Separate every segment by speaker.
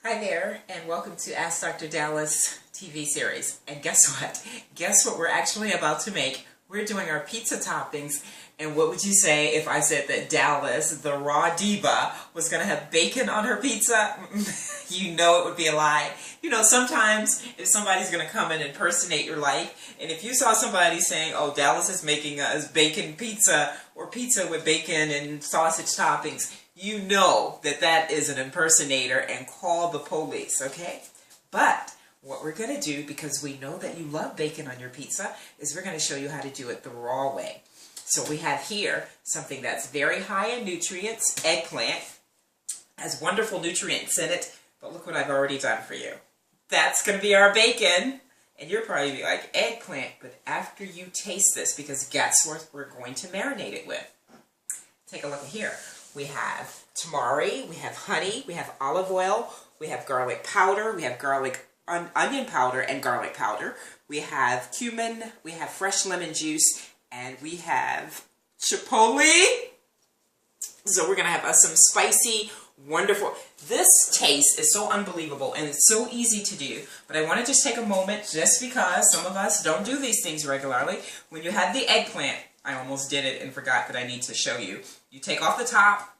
Speaker 1: Hi there, and welcome to Ask Dr. Dallas TV series. And guess what? Guess what we're actually about to make? We're doing our pizza toppings. And what would you say if I said that Dallas, the raw diva, was going to have bacon on her pizza? You know it would be a lie. You know, sometimes if somebody's going to come and impersonate your life, and if you saw somebody saying, oh, Dallas is making us bacon pizza, or pizza with bacon and sausage toppings, you know that that is an impersonator and call the police, okay? But what we're going to do, because we know that you love bacon on your pizza, is we're going to show you how to do it the raw way. So we have here something that's very high in nutrients, eggplant, has wonderful nutrients in it, but look what I've already done for you. That's going to be our bacon, and you're probably be like, eggplant, but after you taste this, because guess what we're going to marinate it with? Take a look at here. We have tamari, we have honey, we have olive oil, we have garlic powder, we have onion powder and garlic powder, we have cumin, we have fresh lemon juice, and we have chipotle. So we're going to have some spicy, wonderful. This taste is so unbelievable and it's so easy to do. But I want to just take a moment, just because some of us don't do these things regularly. When you have the eggplant, I almost did it and forgot that I need to show you. You take off the top,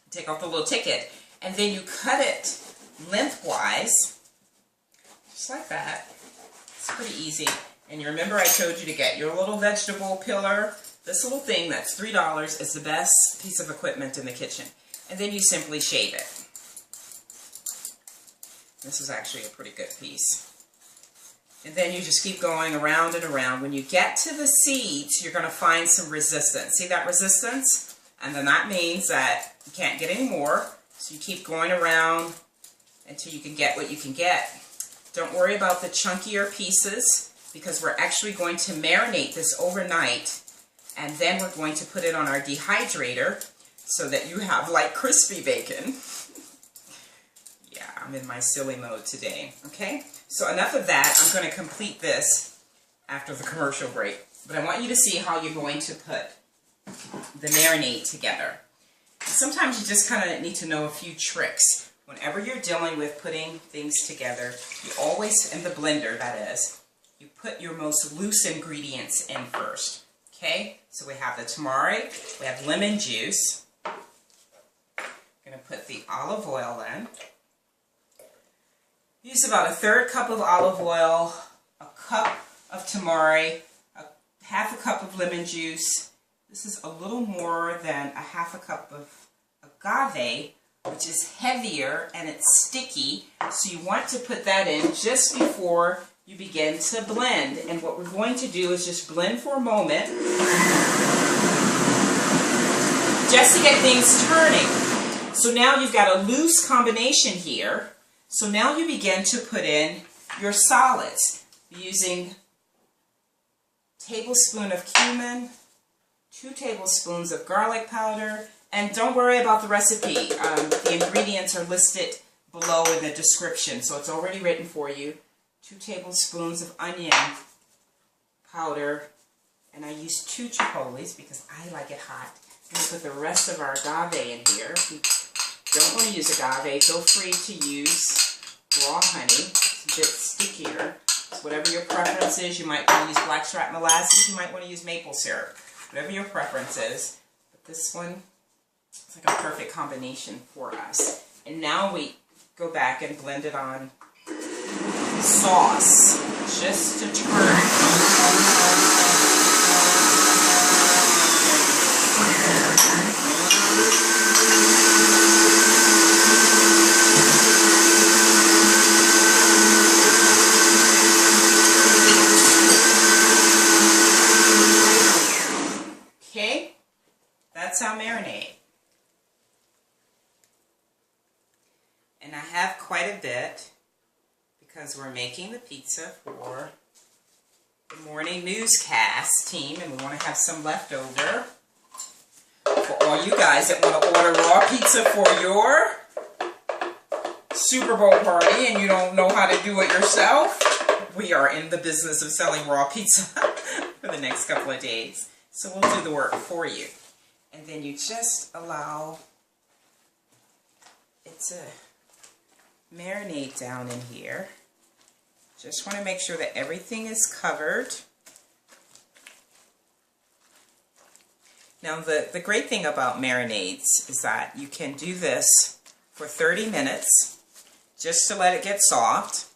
Speaker 1: take off the little ticket, and then you cut it lengthwise, just like that. It's pretty easy. And you remember I told you to get your little vegetable peeler. This little thing that's $3 is the best piece of equipment in the kitchen. And then you simply shave it. This is actually a pretty good piece. And then you just keep going around and around. When you get to the seeds, you're going to find some resistance. See that resistance? And then that means that you can't get any more. So you keep going around until you can get what you can get. Don't worry about the chunkier pieces, because we're actually going to marinate this overnight. And then we're going to put it on our dehydrator so that you have like crispy bacon. Yeah, I'm in my silly mode today. Okay? So enough of that. I'm going to complete this after the commercial break. But I want you to see how you're going to put the marinade together. Sometimes you just kind of need to know a few tricks. Whenever you're dealing with putting things together, you always, in the blender that is, you put your most loose ingredients in first. Okay? So we have the tamari, we have lemon juice. I'm going to put the olive oil in. Use about a 1/3 cup of olive oil, a cup of tamari, half a cup of lemon juice. This is a little more than a half a cup of agave, which is heavier and it's sticky. So you want to put that in just before you begin to blend. And what we're going to do is just blend for a moment, just to get things turning. So now you've got a loose combination here. So now you begin to put in your solids using a tablespoon of cumin, 2 tablespoons of garlic powder, and don't worry about the recipe. The ingredients are listed below in the description, so it's already written for you. 2 tablespoons of onion powder, and I use 2 chipotles because I like it hot. I'm going to put the rest of our agave in here. If you don't want to use agave, feel free to use raw honey. It's a bit stickier. So whatever your preference is, you might want to use blackstrap molasses, you might want to use maple syrup. Whatever your preference is. But this one, it's like a perfect combination for us. And now we go back and blend it on sauce, just to turn it. Okay, that's our marinade. And I have quite a bit, because we're making the pizza for the morning newscast team, and we want to have some left over for all you guys that want to order raw pizza for your Super Bowl party and you don't know how to do it yourself. We are in the business of selling raw pizza for the next couple of days. So we'll do the work for you. And then you just allow it to marinade down in here. Just want to make sure that everything is covered. Now the great thing about marinades is that you can do this for 30 minutes just to let it get soft.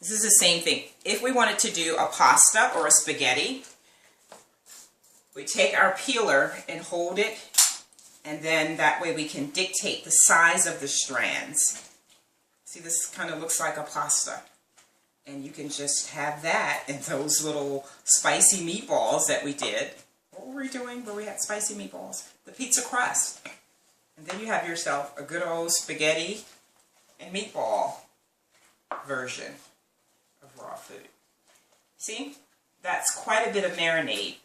Speaker 1: This is the same thing. If we wanted to do a pasta or a spaghetti, we take our peeler and hold it, and then that way we can dictate the size of the strands. See, this kind of looks like a pasta. And you can just have that and those little spicy meatballs that we did. What were we doing where we had spicy meatballs? The pizza crust. And then you have yourself a good old spaghetti and meatball version of raw food. See? That's quite a bit of marinade.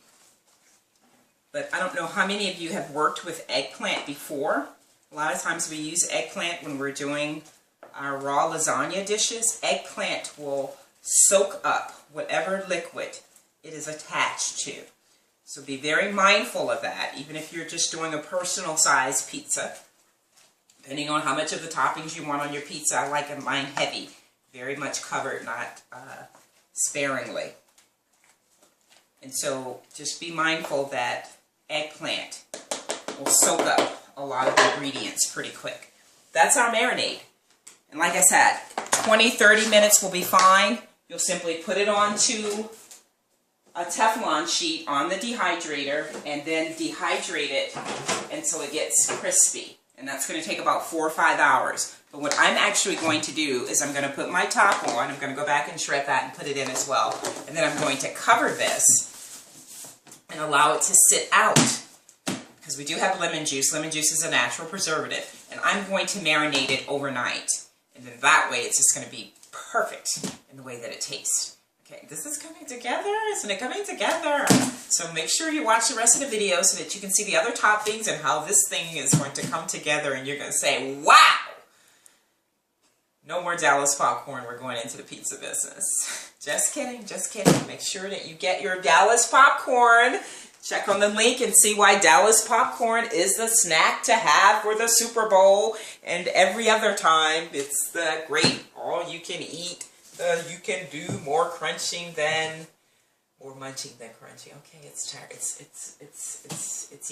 Speaker 1: But I don't know how many of you have worked with eggplant before. A lot of times we use eggplant when we're doing our raw lasagna dishes. Eggplant will soak up whatever liquid it is attached to. So be very mindful of that, even if you're just doing a personal size pizza. Depending on how much of the toppings you want on your pizza, I like mine heavy. Very much covered, not sparingly. And so just be mindful that eggplant will soak up a lot of ingredients pretty quick. That's our marinade. And like I said, 20-30 minutes will be fine. You'll simply put it onto a Teflon sheet on the dehydrator and then dehydrate it until it gets crispy. And that's going to take about 4 or 5 hours. But what I'm actually going to do is I'm going to put my top on. I'm going to go back and shred that and put it in as well. And then I'm going to cover this and allow it to sit out. Because we do have lemon juice. Lemon juice is a natural preservative. And I'm going to marinate it overnight. And then that way it's just going to be perfect in the way that it tastes. Okay, this is coming together. Isn't it coming together? So make sure you watch the rest of the video so that you can see the other toppings and how this thing is going to come together. And you're going to say, wow! No more Dallas popcorn. We're going into the pizza business. Just kidding, just kidding. Make sure that you get your Dallas popcorn. Check on the link and see why Dallas popcorn is the snack to have for the Super Bowl and every other time. It's the great all-you-can-eat. You can do more crunching than, or munching than crunching. Okay, it's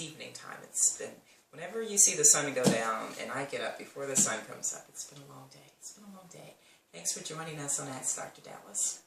Speaker 1: evening time. It's been, whenever you see the sun go down and I get up before the sun comes up, it's been a long day. It's been a long day. Thanks for joining us on Ask Dr. Dallas.